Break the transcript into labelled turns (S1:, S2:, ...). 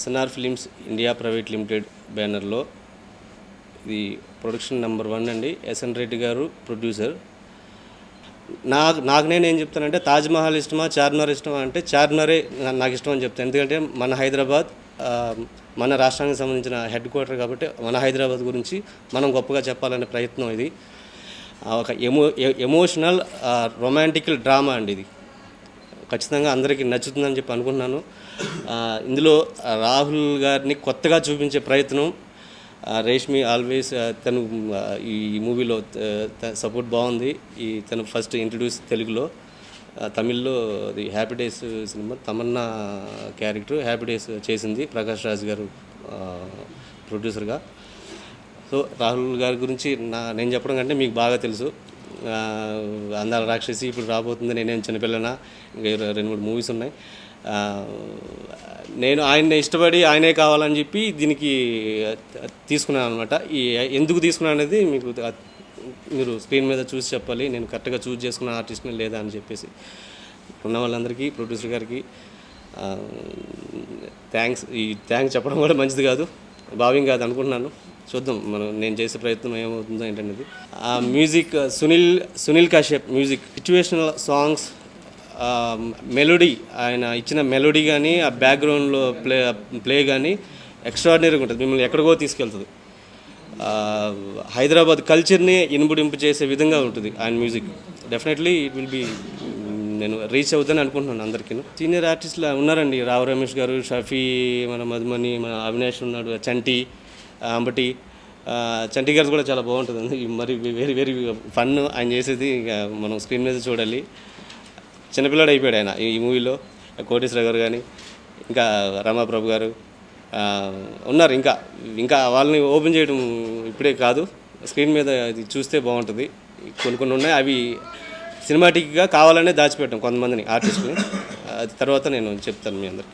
S1: SNR films India private limited బ్యానర్లో ఇది production number 1 అండి. ఎస్ఎన్ రెడ్డి గారు ప్రొడ్యూసర్. నాకు నేనేం చెప్తానంటే తాజ్మహల్ ఇష్టమా చార్మినార్ ఇష్టమా అంటే చార్మినారే నాకు ఇష్టం అని చెప్తాను. ఎందుకంటే మన హైదరాబాద్ మన రాష్ట్రానికి సంబంధించిన హెడ్ క్వార్టర్ కాబట్టి మన హైదరాబాద్ గురించి మనం గొప్పగా చెప్పాలనే ప్రయత్నం ఇది. ఒక ఎమోషనల్ రొమాంటికల్ డ్రామా అండి. ఇది ఖచ్చితంగా అందరికీ నచ్చుతుందని చెప్పి అనుకుంటున్నాను. ఇందులో రాహుల్ గారిని కొత్తగా చూపించే ప్రయత్నం రేష్మి ఆల్వేస్ తను ఈ మూవీలో సపోర్ట్ బాగుంది. తను ఫస్ట్ ఇంట్రడ్యూస్ తెలుగులో, తమిళ్లో అది happy days cinema Tamannaah character happy days చేసింది ప్రకాష్ రాజ్ గారు ప్రొడ్యూసర్గా. సో రాహుల్ గారి గురించి నేను చెప్పడం కంటే మీకు బాగా తెలుసు. అందాల రాక్షసి ఇప్పుడు రాబోతుంది, నేనేం చిన్నపిల్లనా, ఇంకా 2-3 మూవీస్ ఉన్నాయి. నేను ఆయన్ని ఇష్టపడి ఆయనే కావాలని చెప్పి దీనికి తీసుకున్నాను అనమాట. ఎందుకు తీసుకున్నాను అనేది మీకు మీరు స్క్రీన్ మీద చూసి చెప్పాలి. నేను కరెక్ట్గా చూస్ చేసుకున్న ఆర్టిస్ట్ని లేదా అని చెప్పేసి ఉన్న వాళ్ళందరికీ ప్రొడ్యూసర్ గారికి థ్యాంక్స్ చెప్పడం కూడా మంచిది కాదు, భావ్యం కాదు అనుకుంటున్నాను. చూద్దాం నేను చేసే ప్రయత్నం ఏమవుతుందో ఏంటనేది. Music Sunil Kashyap music, situational songs, melody, ఆయన ఇచ్చిన మెలోడీ కానీ ఆ బ్యాక్గ్రౌండ్లో ప్లే కానీ ఎక్స్ట్రాడినరీగా ఉంటుంది, మిమ్మల్ని ఎక్కడికో తీసుకెళ్తుంది. హైదరాబాద్ కల్చర్ని ఇనుబడింపు చేసే విధంగా ఉంటుంది ఆయన music. Definitely it will be, నేను రీచ్ అవుతాను అనుకుంటున్నాను అందరికీ. సీనియర్ ఆర్టిస్టులు ఉన్నారండి, రావు రమేష్ గారు, షఫీ, మన మధుమణి, మన అవినాష్ ఉన్నాడు, చంటి, అంబటి. చంటి గారు కూడా చాలా బాగుంటుంది, మరి వెరీ వెరీ ఫన్ ఆయన చేసేది. ఇక మనం స్క్రీన్ మీద చూడాలి. చిన్నపిల్లాడు అయిపోయాడు ఆయన ఈ మూవీలో. కోటేశ్వర గారు కానీ ఇంకా రమాప్రభు గారు ఉన్నారు. ఇంకా వాళ్ళని ఓపెన్ చేయడం ఇప్పుడే కాదు, స్క్రీన్ మీద ఇది చూస్తే బాగుంటుంది. కొన్ని ఉన్నాయి, అవి సినిమాటిక్గా కావాలనే దాచిపెట్టాం కొంతమందిని ఆర్టిస్టుని. అది తర్వాత నేను చెప్తాను మీ అందరికి.